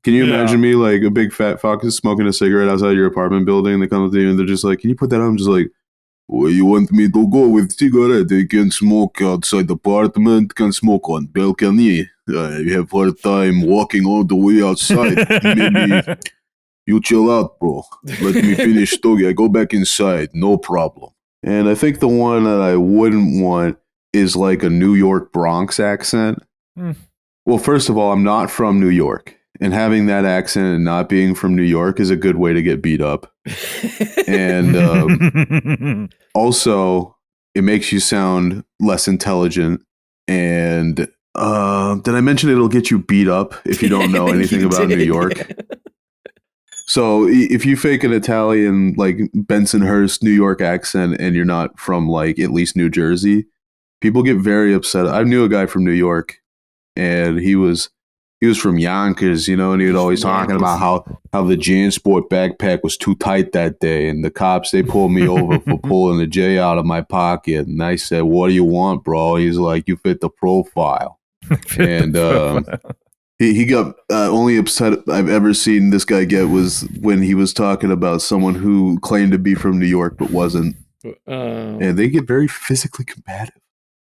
Can you imagine me like a big fat fuck smoking a cigarette outside your apartment building? They come up to you and they're just like, "Can you put that on?" I'm just like, "Where you want me to go with cigarette? They can smoke outside the apartment, can smoke on balcony. I have hard time walking all the way outside. Maybe you chill out, bro. Let me finish story. I go back inside, no problem." And I think the one that I wouldn't want is like a New York Bronx accent. Well, first of all, I'm not from New York. And having that accent and not being from New York is a good way to get beat up. And also, it makes you sound less intelligent. And did I mention it'll get you beat up if you don't know anything about New York? So if you fake an Italian, like Bensonhurst, New York accent, and you're not from like at least New Jersey, people get very upset. I knew a guy from New York, and he was from Yonkers, and he was always talking about how the JanSport backpack was too tight that day, and the cops, they pulled me over for pulling the J out of my pocket, and I said, "What do you want, bro?" He's like, "You fit the profile." And he got only upset I've ever seen this guy get was when he was talking about someone who claimed to be from New York but wasn't. And they get very physically combative.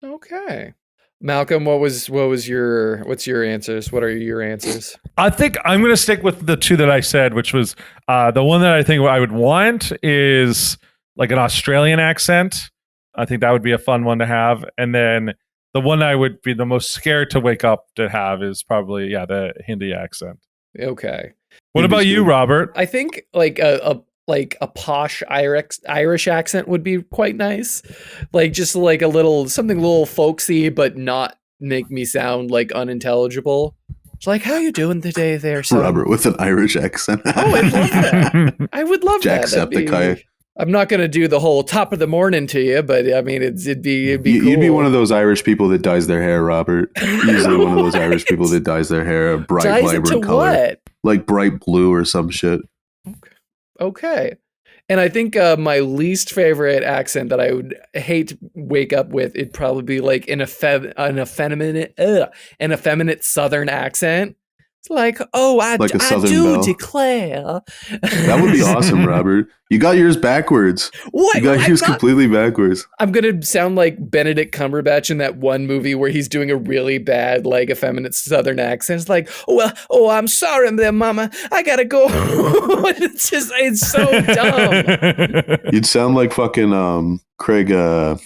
Okay. Malcolm, what's your answers? What are your answers? I think I'm going to stick with the two that I said, which was the one that I think I would want is like an Australian accent. I think that would be a fun one to have. And then the one I would be the most scared to wake up to have is probably, the Hindi accent. Okay. What about you, Robert? I think like a posh Irish accent would be quite nice. Like just like something a little folksy, but not make me sound like unintelligible. It's like, how you doing today there, son? Robert with an Irish accent. Oh, I'd love that. I would love that. Jacksepticeye. I'm not going to do the whole top of the morning to you, but I mean, it'd be cool. You'd be one of those Irish people that dyes their hair, Robert. Usually one of those Irish people that dyes their hair a bright, vibrant color. What? Like bright blue or some shit. Okay. And I think my least favorite accent that I would hate to wake up with, it'd probably be like an effeminate Southern accent. It's like, oh, I do belle. declare. That would be awesome, Robert. You got yours backwards. What? You got yours completely backwards. I'm going to sound like Benedict Cumberbatch in that one movie where he's doing a really bad, like, effeminate Southern accent. It's like, I'm sorry there, mama. I got to go. It's so dumb. You'd sound like fucking Craig,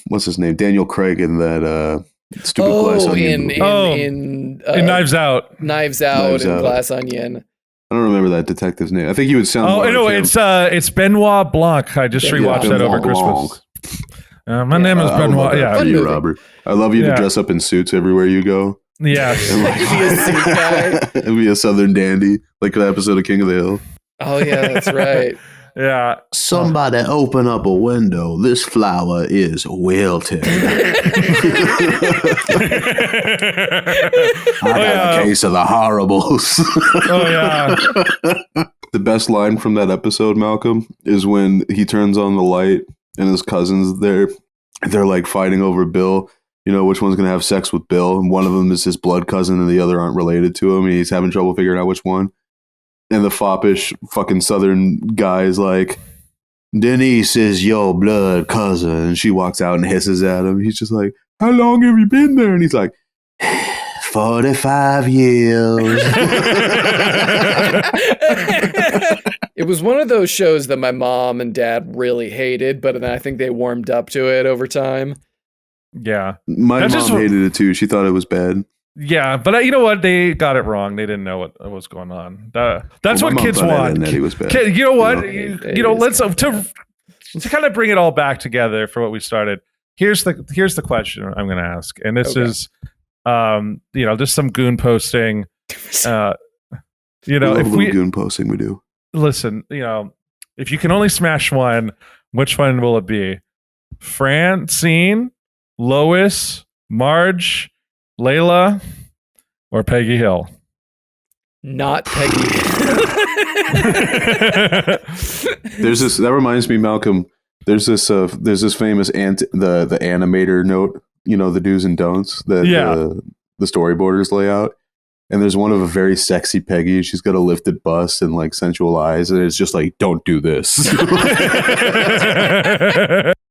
what's his name? Daniel Craig in that stupid Glass Onion in Knives Out. Knives Out and Glass Onion. I don't remember that detective's name. I think he would sound. Oh, no, it's Benoit Blanc. I just rewatched that over Christmas. My name is Benoit. Yeah, for you, Robert. I love you to dress up in suits everywhere you go. Yes, be a suit guy. Be a Southern dandy, like the episode of King of the Hill. Oh yeah, that's right. Yeah. Somebody open up a window. This flower is wilted. I got a case of the horribles. Oh, yeah. The best line from that episode, Malcolm, is when he turns on the light and his cousins they're like fighting over Bill. Which one's going to have sex with Bill. And one of them is his blood cousin and the other aren't related to him. And he's having trouble figuring out which one. And the foppish fucking Southern guy is like, Denise is your blood cousin. And she walks out and hisses at him. He's just like, how long have you been there? And he's like, 45 years. It was one of those shows that my mom and dad really hated, but then I think they warmed up to it over time. Yeah. My mom hated it too. She thought it was bad. Yeah, but you know what? They got it wrong. They didn't know what was going on. That's Well, my what mom kids thought want. Eddie was bad. You know what? You You know, let's to kind of bring it all back together for what we started. Here's the question I'm going to ask, and this is, you know, just some goon posting. You know, we love if we goon posting, we do. listen, you know, if you can only smash one, which one will it be? Francine, Lois, Marge, Layla, or Peggy Hill? Not Peggy. There's this that reminds me, Malcolm. There's this famous the animator note, you know, the do's and don'ts that the storyboarders lay out. And there's one of a very sexy Peggy. She's got a lifted bust and like sensual eyes, and it's just like, don't do this.